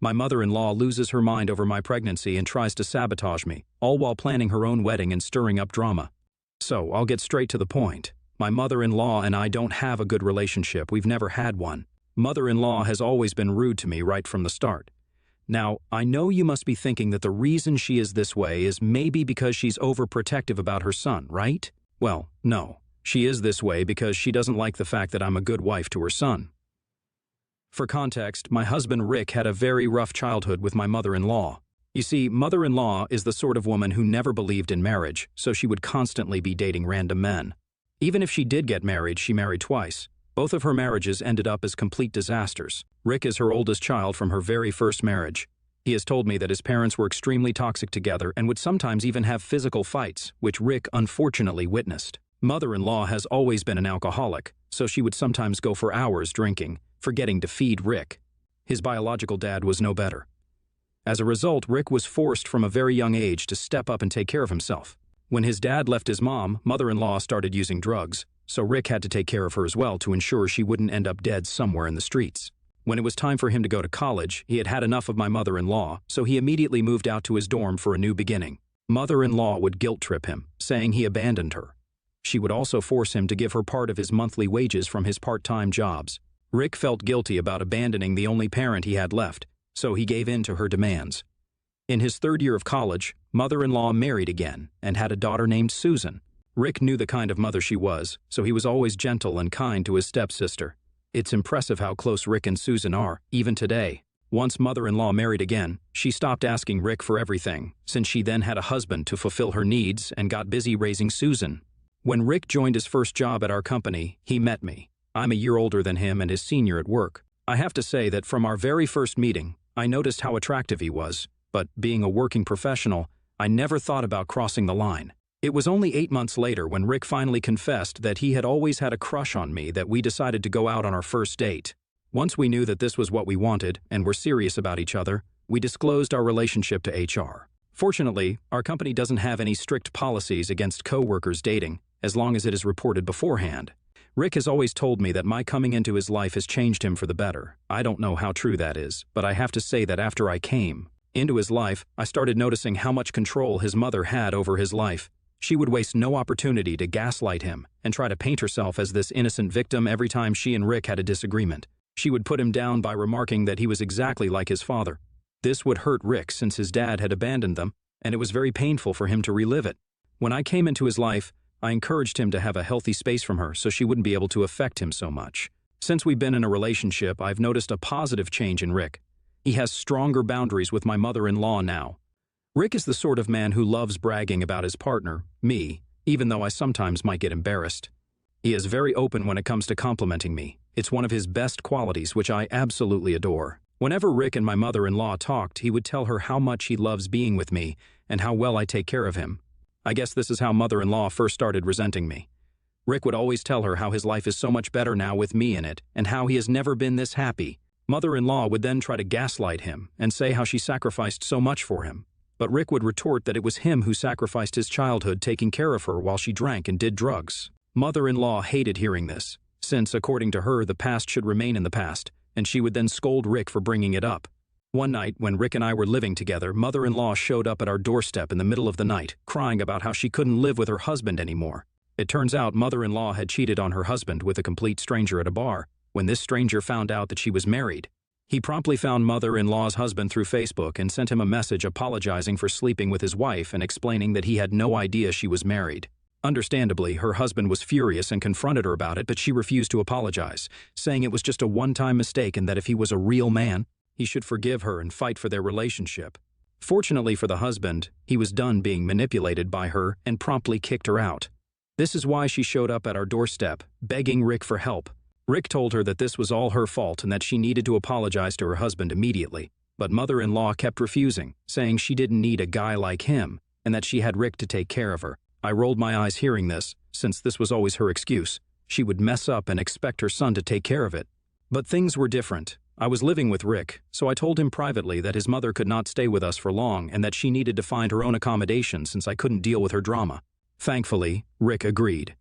My mother-in-law loses her mind over my pregnancy and tries to sabotage me, all while planning her own wedding and stirring up drama. So, I'll get straight to the point. My mother-in-law and I don't have a good relationship. We've never had one. Mother-in-law has always been rude to me right from the start. Now, I know you must be thinking that the reason she is this way is maybe because she's overprotective about her son, right? Well, no. She is this way because she doesn't like the fact that I'm a good wife to her son. For context, my husband Rick had a very rough childhood with my mother-in-law. You see, mother-in-law is the sort of woman who never believed in marriage, so she would constantly be dating random men. Even if she did get married, she married twice. Both of her marriages ended up as complete disasters. Rick is her oldest child from her very first marriage. He has told me that his parents were extremely toxic together and would sometimes even have physical fights, which Rick unfortunately witnessed. Mother-in-law has always been an alcoholic, so she would sometimes go for hours drinking, forgetting to feed Rick. His biological dad was no better. As a result, Rick was forced from a very young age to step up and take care of himself. When his dad left his mom, mother-in-law started using drugs, so Rick had to take care of her as well to ensure she wouldn't end up dead somewhere in the streets. When it was time for him to go to college, he had had enough of my mother-in-law, so he immediately moved out to his dorm for a new beginning. Mother-in-law would guilt-trip him, saying he abandoned her. She would also force him to give her part of his monthly wages from his part-time jobs. Rick felt guilty about abandoning the only parent he had left, so he gave in to her demands. In his third year of college, mother-in-law married again and had a daughter named Susan. Rick knew the kind of mother she was, so he was always gentle and kind to his stepsister. It's impressive how close Rick and Susan are, even today. Once mother-in-law married again, she stopped asking Rick for everything, since she then had a husband to fulfill her needs and got busy raising Susan. When Rick joined his first job at our company, he met me. I'm a year older than him and his senior at work. I have to say that from our very first meeting, I noticed how attractive he was, but being a working professional, I never thought about crossing the line. It was only 8 months later when Rick finally confessed that he had always had a crush on me that we decided to go out on our first date. Once we knew that this was what we wanted and were serious about each other, we disclosed our relationship to HR. Fortunately, our company doesn't have any strict policies against co-workers dating, as long as it is reported beforehand. Rick has always told me that my coming into his life has changed him for the better. I don't know how true that is, but I have to say that after I came into his life, I started noticing how much control his mother had over his life. She would waste no opportunity to gaslight him and try to paint herself as this innocent victim every time she and Rick had a disagreement. She would put him down by remarking that he was exactly like his father. This would hurt Rick since his dad had abandoned them, and it was very painful for him to relive it. When I came into his life, I encouraged him to have a healthy space from her so she wouldn't be able to affect him so much. Since we've been in a relationship, I've noticed a positive change in Rick. He has stronger boundaries with my mother-in-law now. Rick is the sort of man who loves bragging about his partner, me, even though I sometimes might get embarrassed. He is very open when it comes to complimenting me. It's one of his best qualities, which I absolutely adore. Whenever Rick and my mother-in-law talked, he would tell her how much he loves being with me and how well I take care of him. I guess this is how mother-in-law first started resenting me. Rick would always tell her how his life is so much better now with me in it and how he has never been this happy. Mother-in-law would then try to gaslight him and say how she sacrificed so much for him. But Rick would retort that it was him who sacrificed his childhood taking care of her while she drank and did drugs. Mother-in-law hated hearing this, since, according to her, the past should remain in the past, and she would then scold Rick for bringing it up. One night, when Rick and I were living together, mother-in-law showed up at our doorstep in the middle of the night, crying about how she couldn't live with her husband anymore. It turns out mother-in-law had cheated on her husband with a complete stranger at a bar. When this stranger found out that she was married, he promptly found mother-in-law's husband through Facebook and sent him a message apologizing for sleeping with his wife and explaining that he had no idea she was married. Understandably, her husband was furious and confronted her about it, but she refused to apologize, saying it was just a one-time mistake and that if he was a real man, he should forgive her and fight for their relationship. Fortunately for the husband, he was done being manipulated by her and promptly kicked her out. This is why she showed up at our doorstep, begging Rick for help. Rick told her that this was all her fault and that she needed to apologize to her husband immediately. But mother-in-law kept refusing, saying she didn't need a guy like him and that she had Rick to take care of her. I rolled my eyes hearing this, since this was always her excuse. She would mess up and expect her son to take care of it. But things were different. I was living with Rick, so I told him privately that his mother could not stay with us for long and that she needed to find her own accommodation since I couldn't deal with her drama. Thankfully, Rick agreed.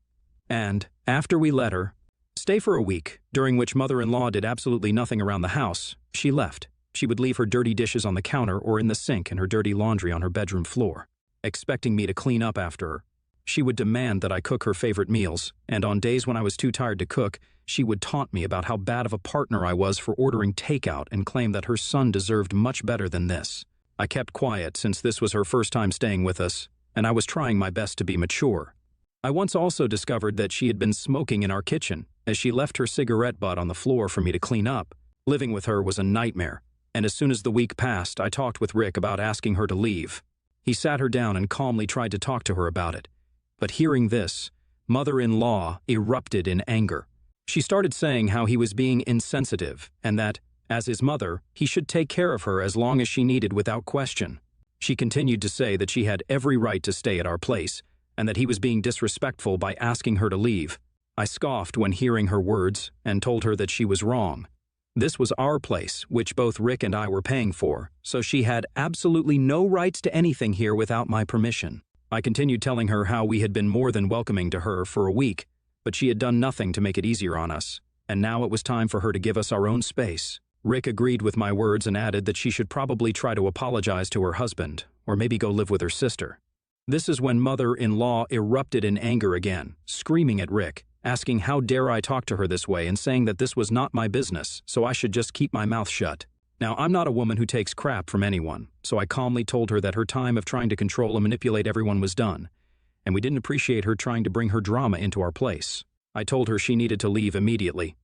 And, after we let her stay for a week, during which mother-in-law did absolutely nothing around the house, she left. She would leave her dirty dishes on the counter or in the sink and her dirty laundry on her bedroom floor, expecting me to clean up after her. She would demand that I cook her favorite meals, and on days when I was too tired to cook, she would taunt me about how bad of a partner I was for ordering takeout and claim that her son deserved much better than this. I kept quiet since this was her first time staying with us, and I was trying my best to be mature. I once also discovered that she had been smoking in our kitchen as she left her cigarette butt on the floor for me to clean up. Living with her was a nightmare, and as soon as the week passed, I talked with Rick about asking her to leave. He sat her down and calmly tried to talk to her about it. But hearing this, mother-in-law erupted in anger. She started saying how he was being insensitive and that, as his mother, he should take care of her as long as she needed without question. She continued to say that she had every right to stay at our place and that he was being disrespectful by asking her to leave. I scoffed when hearing her words and told her that she was wrong. This was our place, which both Rick and I were paying for, so she had absolutely no rights to anything here without my permission. I continued telling her how we had been more than welcoming to her for a week, but she had done nothing to make it easier on us, and now it was time for her to give us our own space. Rick agreed with my words and added that she should probably try to apologize to her husband, or maybe go live with her sister. This is when mother-in-law erupted in anger again, screaming at Rick, asking how dare I talk to her this way and saying that this was not my business, so I should just keep my mouth shut. Now, I'm not a woman who takes crap from anyone, so I calmly told her that her time of trying to control and manipulate everyone was done, and we didn't appreciate her trying to bring her drama into our place. I told her she needed to leave immediately.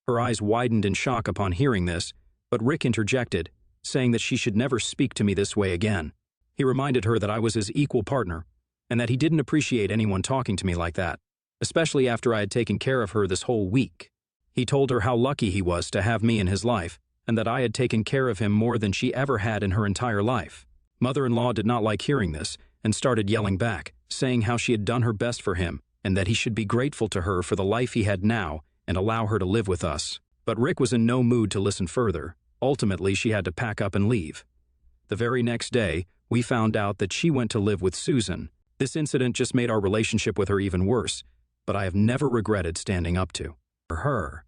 Her eyes widened in shock upon hearing this, but Rick interjected, saying that she should never speak to me this way again. He reminded her that I was his equal partner, and that he didn't appreciate anyone talking to me like that, especially after I had taken care of her this whole week. He told her how lucky he was to have me in his life, and that I had taken care of him more than she ever had in her entire life. Mother-in-law did not like hearing this, and started yelling back, saying how she had done her best for him, and that he should be grateful to her for the life he had now and allow her to live with us. But Rick was in no mood to listen further. Ultimately, she had to pack up and leave. The very next day, we found out that she went to live with Susan. This incident just made our relationship with her even worse, but I have never regretted standing up to her.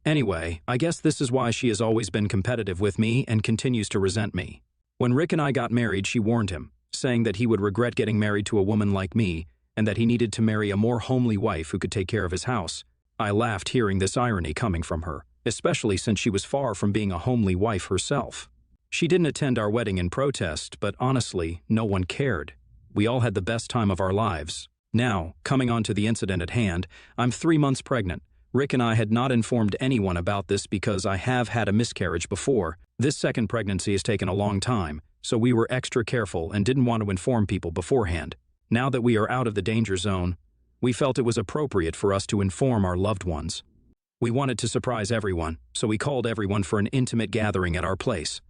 Anyway, I guess this is why she has always been competitive with me and continues to resent me. When Rick and I got married, she warned him, saying that he would regret getting married to a woman like me and that he needed to marry a more homely wife who could take care of his house. I laughed hearing this irony coming from her, especially since she was far from being a homely wife herself. She didn't attend our wedding in protest, but honestly, no one cared. We all had the best time of our lives. Now, coming on to the incident at hand, I'm 3 months pregnant. Rick and I had not informed anyone about this because I have had a miscarriage before. This second pregnancy has taken a long time, so we were extra careful and didn't want to inform people beforehand. Now that we are out of the danger zone, we felt it was appropriate for us to inform our loved ones. We wanted to surprise everyone, so we called everyone for an intimate gathering at our place.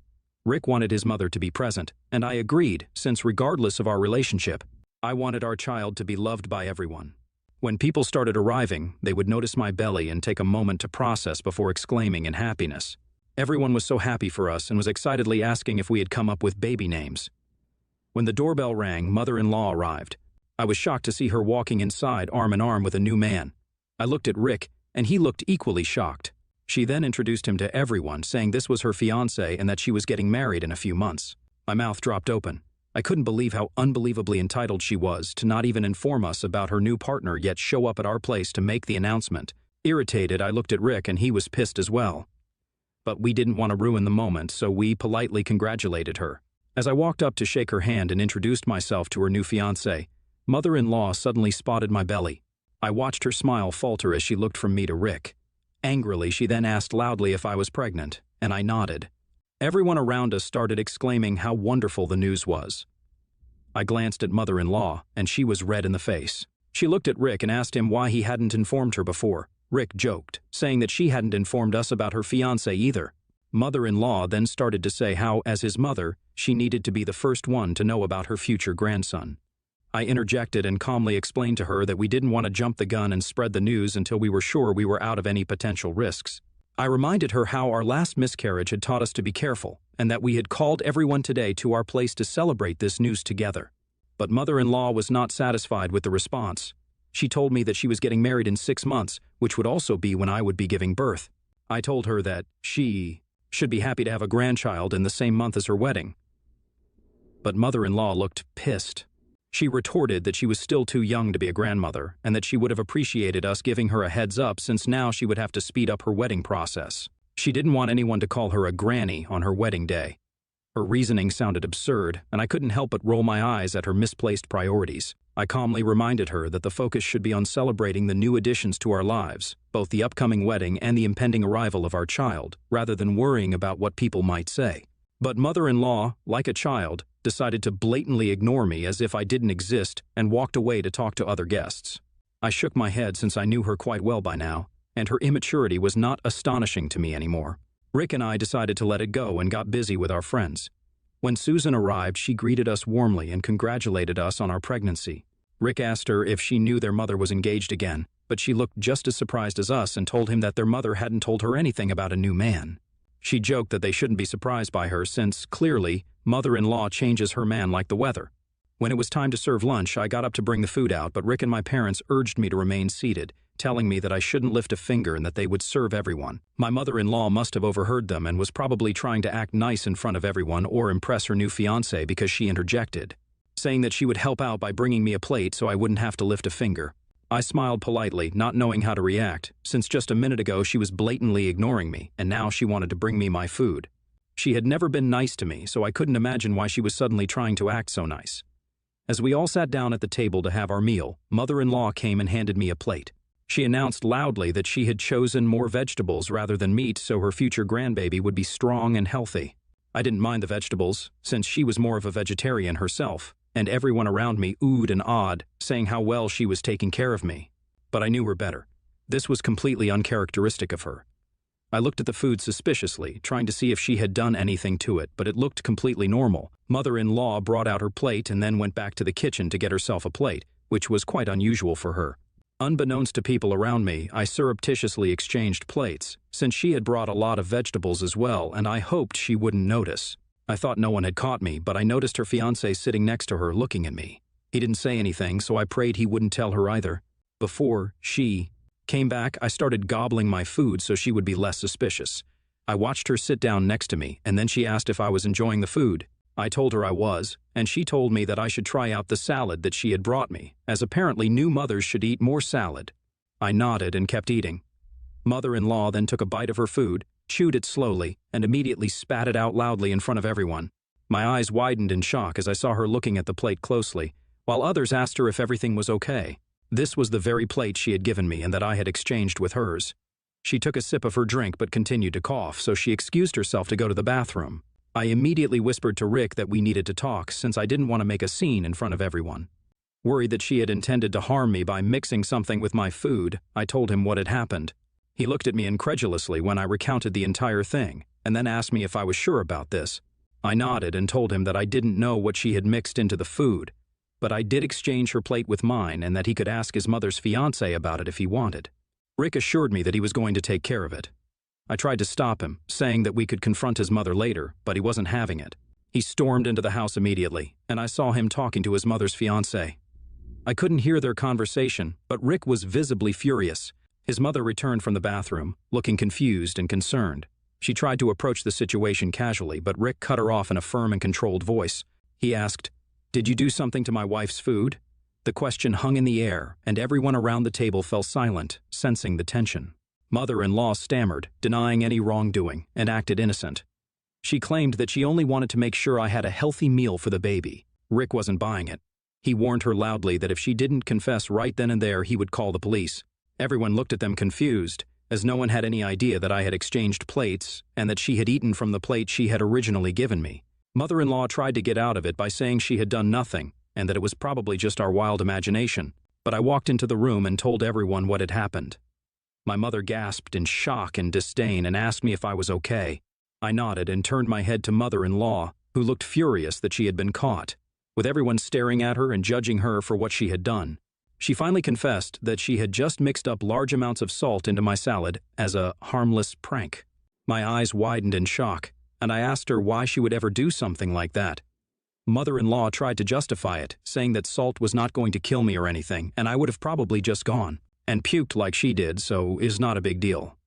Rick wanted his mother to be present, and I agreed, since regardless of our relationship, I wanted our child to be loved by everyone. When people started arriving, they would notice my belly and take a moment to process before exclaiming in happiness. Everyone was so happy for us and was excitedly asking if we had come up with baby names. When the doorbell rang, mother-in-law arrived. I was shocked to see her walking inside arm in arm with a new man. I looked at Rick, and he looked equally shocked. She then introduced him to everyone, saying this was her fiancé and that she was getting married in a few months. My mouth dropped open. I couldn't believe how unbelievably entitled she was to not even inform us about her new partner yet show up at our place to make the announcement. Irritated, I looked at Rick and he was pissed as well. But we didn't want to ruin the moment, so we politely congratulated her. As I walked up to shake her hand and introduced myself to her new fiancé, mother-in-law suddenly spotted my belly. I watched her smile falter as she looked from me to Rick. Angrily, she then asked loudly if I was pregnant, and I nodded. Everyone around us started exclaiming how wonderful the news was. I glanced at mother-in-law, and she was red in the face. She looked at Rick and asked him why he hadn't informed her before. Rick joked, saying that she hadn't informed us about her fiancé either. Mother-in-law then started to say how, as his mother, she needed to be the first one to know about her future grandson. I interjected and calmly explained to her that we didn't want to jump the gun and spread the news until we were sure we were out of any potential risks. I reminded her how our last miscarriage had taught us to be careful, and that we had called everyone today to our place to celebrate this news together. But mother-in-law was not satisfied with the response. She told me that she was getting married in 6 months, which would also be when I would be giving birth. I told her that she Should be happy to have a grandchild in the same month as her wedding. But mother-in-law looked pissed. She retorted that she was still too young to be a grandmother and that she would have appreciated us giving her a heads up since now she would have to speed up her wedding process. She didn't want anyone to call her a granny on her wedding day. Her reasoning sounded absurd, and I couldn't help but roll my eyes at her misplaced priorities. I calmly reminded her that the focus should be on celebrating the new additions to our lives, both the upcoming wedding and the impending arrival of our child, rather than worrying about what people might say. But mother-in-law, like a child, decided to blatantly ignore me as if I didn't exist and walked away to talk to other guests. I shook my head since I knew her quite well by now, and her immaturity was not astonishing to me anymore. Rick and I decided to let it go and got busy with our friends. When Susan arrived, she greeted us warmly and congratulated us on our pregnancy. Rick asked her if she knew their mother was engaged again, but she looked just as surprised as us and told him that their mother hadn't told her anything about a new man. She joked that they shouldn't be surprised by her since, clearly, mother-in-law changes her man like the weather. When it was time to serve lunch, I got up to bring the food out, but Rick and my parents urged me to remain seated, telling me that I shouldn't lift a finger and that they would serve everyone. My mother-in-law must have overheard them and was probably trying to act nice in front of everyone or impress her new fiancé because she interjected, saying that she would help out by bringing me a plate so I wouldn't have to lift a finger. I smiled politely, not knowing how to react, since just a minute ago she was blatantly ignoring me, and now she wanted to bring me my food. She had never been nice to me, so I couldn't imagine why she was suddenly trying to act so nice. As we all sat down at the table to have our meal, mother-in-law came and handed me a plate. She announced loudly that she had chosen more vegetables rather than meat so her future grandbaby would be strong and healthy. I didn't mind the vegetables, since she was more of a vegetarian herself, and everyone around me oohed and awed, saying how well she was taking care of me. But I knew her better. This was completely uncharacteristic of her. I looked at the food suspiciously, trying to see if she had done anything to it, but it looked completely normal. Mother-in-law brought out her plate and then went back to the kitchen to get herself a plate, which was quite unusual for her. Unbeknownst to people around me, I surreptitiously exchanged plates, since she had brought a lot of vegetables as well, and I hoped she wouldn't notice. I thought no one had caught me, but I noticed her fiancé sitting next to her looking at me. He didn't say anything, so I prayed he wouldn't tell her either. Before she came back, I started gobbling my food so she would be less suspicious. I watched her sit down next to me, and then she asked if I was enjoying the food. I told her I was, and she told me that I should try out the salad that she had brought me, as apparently new mothers should eat more salad. I nodded and kept eating. Mother-in-law then took a bite of her food, chewed it slowly, and immediately spat it out loudly in front of everyone. My eyes widened in shock as I saw her looking at the plate closely, while others asked her if everything was okay. This was the very plate she had given me and that I had exchanged with hers. She took a sip of her drink but continued to cough, so she excused herself to go to the bathroom. I immediately whispered to Rick that we needed to talk since I didn't want to make a scene in front of everyone. Worried that she had intended to harm me by mixing something with my food, I told him what had happened. He looked at me incredulously when I recounted the entire thing, and then asked me if I was sure about this. I nodded and told him that I didn't know what she had mixed into the food, but I did exchange her plate with mine and that he could ask his mother's fiancé about it if he wanted. Rick assured me that he was going to take care of it. I tried to stop him, saying that we could confront his mother later, but he wasn't having it. He stormed into the house immediately, and I saw him talking to his mother's fiancé. I couldn't hear their conversation, but Rick was visibly furious. His mother returned from the bathroom, looking confused and concerned. She tried to approach the situation casually, but Rick cut her off in a firm and controlled voice. He asked, "Did you do something to my wife's food?" The question hung in the air, and everyone around the table fell silent, sensing the tension. Mother-in-law stammered, denying any wrongdoing, and acted innocent. She claimed that she only wanted to make sure I had a healthy meal for the baby. Rick wasn't buying it. He warned her loudly that if she didn't confess right then and there, he would call the police. Everyone looked at them confused, as no one had any idea that I had exchanged plates and that she had eaten from the plate she had originally given me. Mother-in-law tried to get out of it by saying she had done nothing and that it was probably just our wild imagination, but I walked into the room and told everyone what had happened. My mother gasped in shock and disdain and asked me if I was okay. I nodded and turned my head to mother-in-law, who looked furious that she had been caught, with everyone staring at her and judging her for what she had done. She finally confessed that she had just mixed up large amounts of salt into my salad as a harmless prank. My eyes widened in shock, and I asked her why she would ever do something like that. Mother-in-law tried to justify it, saying that salt was not going to kill me or anything, and I would have probably just gone and puked like she did, so is not a big deal.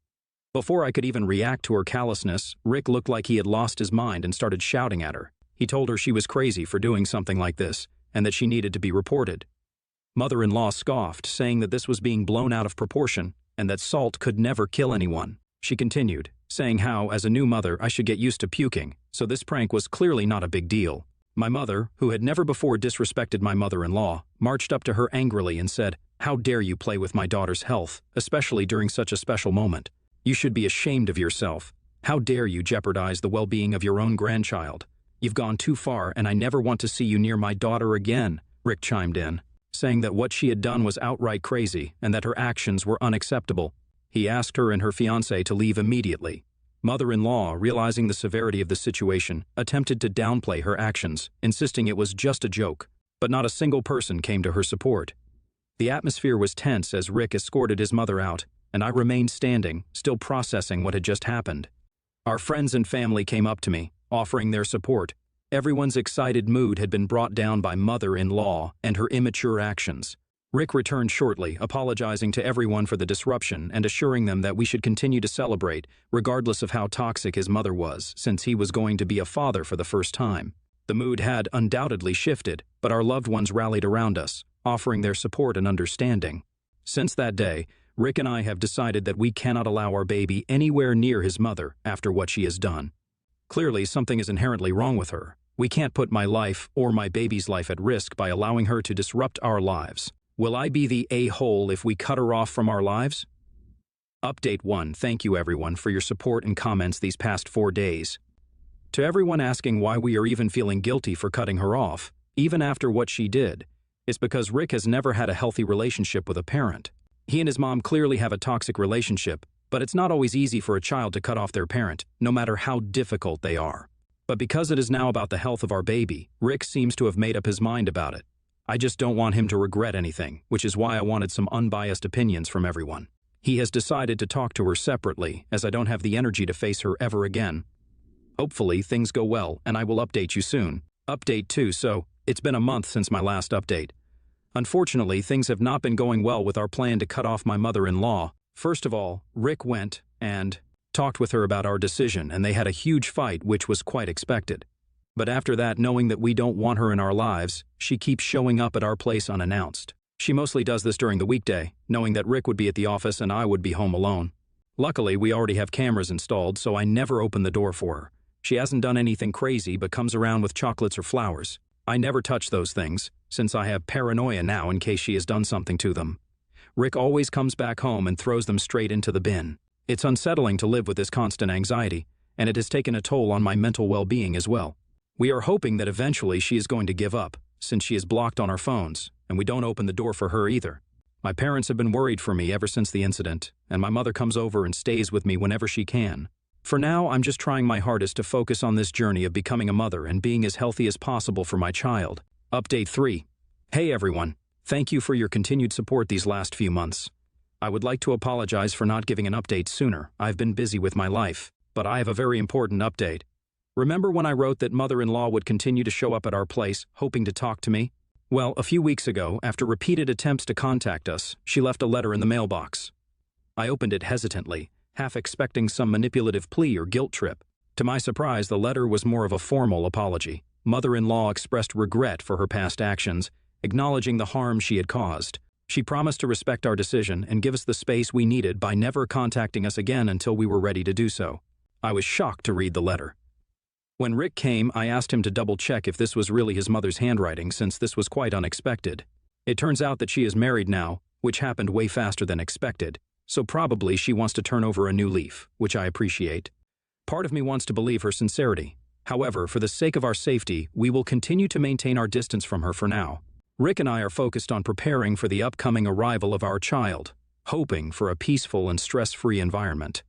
Before I could even react to her callousness, Rick looked like he had lost his mind and started shouting at her. He told her she was crazy for doing something like this, and that she needed to be reported. Mother-in-law scoffed, saying that this was being blown out of proportion, and that salt could never kill anyone. She continued, saying how, as a new mother, I should get used to puking, so this prank was clearly not a big deal. My mother, who had never before disrespected my mother-in-law, marched up to her angrily and said, "How dare you play with my daughter's health, especially during such a special moment? You should be ashamed of yourself. How dare you jeopardize the well-being of your own grandchild? You've gone too far, and I never want to see you near my daughter again," Rick chimed in, saying that what she had done was outright crazy and that her actions were unacceptable. He asked her and her fiancé to leave immediately. Mother-in-law, realizing the severity of the situation, attempted to downplay her actions, insisting it was just a joke, but not a single person came to her support. The atmosphere was tense as Rick escorted his mother out, and I remained standing, still processing what had just happened. Our friends and family came up to me, offering their support. Everyone's excited mood had been brought down by mother-in-law and her immature actions. Rick returned shortly, apologizing to everyone for the disruption and assuring them that we should continue to celebrate, regardless of how toxic his mother was, since he was going to be a father for the first time. The mood had undoubtedly shifted, but our loved ones rallied around us, offering their support and understanding. Since that day, Rick and I have decided that we cannot allow our baby anywhere near his mother after what she has done. Clearly, something is inherently wrong with her. We can't put my life or my baby's life at risk by allowing her to disrupt our lives. Will I be the a-hole if we cut her off from our lives? Update 1. Thank you everyone for your support and comments these past 4 days. To everyone asking why we are even feeling guilty for cutting her off, even after what she did, it's because Rick has never had a healthy relationship with a parent. He and his mom clearly have a toxic relationship, but it's not always easy for a child to cut off their parent, no matter how difficult they are. But because it is now about the health of our baby, Rick seems to have made up his mind about it. I just don't want him to regret anything, which is why I wanted some unbiased opinions from everyone. He has decided to talk to her separately, as I don't have the energy to face her ever again. Hopefully, things go well, and I will update you soon. Update 2. So, it's been a month since my last update. Unfortunately, things have not been going well with our plan to cut off my mother-in-law. First of all, Rick went and talked with her about our decision, and they had a huge fight, which was quite expected. But after that, knowing that we don't want her in our lives, she keeps showing up at our place unannounced. She mostly does this during the weekday, knowing that Rick would be at the office and I would be home alone. Luckily, we already have cameras installed, so I never open the door for her. She hasn't done anything crazy but comes around with chocolates or flowers. I never touch those things, since I have paranoia now in case she has done something to them. Rick always comes back home and throws them straight into the bin. It's unsettling to live with this constant anxiety, and it has taken a toll on my mental well-being as well. We are hoping that eventually she is going to give up, since she is blocked on our phones, and we don't open the door for her either. My parents have been worried for me ever since the incident, and my mother comes over and stays with me whenever she can. For now, I'm just trying my hardest to focus on this journey of becoming a mother and being as healthy as possible for my child. Update 3. Hey everyone, thank you for your continued support these last few months. I would like to apologize for not giving an update sooner. I've been busy with my life, but I have a very important update. Remember when I wrote that mother-in-law would continue to show up at our place, hoping to talk to me? Well, a few weeks ago, after repeated attempts to contact us, she left a letter in the mailbox. I opened it hesitantly, half expecting some manipulative plea or guilt trip. To my surprise, the letter was more of a formal apology. Mother-in-law expressed regret for her past actions, acknowledging the harm she had caused. She promised to respect our decision and give us the space we needed by never contacting us again until we were ready to do so. I was shocked to read the letter. When Rick came, I asked him to double-check if this was really his mother's handwriting, since this was quite unexpected. It turns out that she is married now, which happened way faster than expected, so probably she wants to turn over a new leaf, which I appreciate. Part of me wants to believe her sincerity. However, for the sake of our safety, we will continue to maintain our distance from her for now. Rick and I are focused on preparing for the upcoming arrival of our child, hoping for a peaceful and stress-free environment.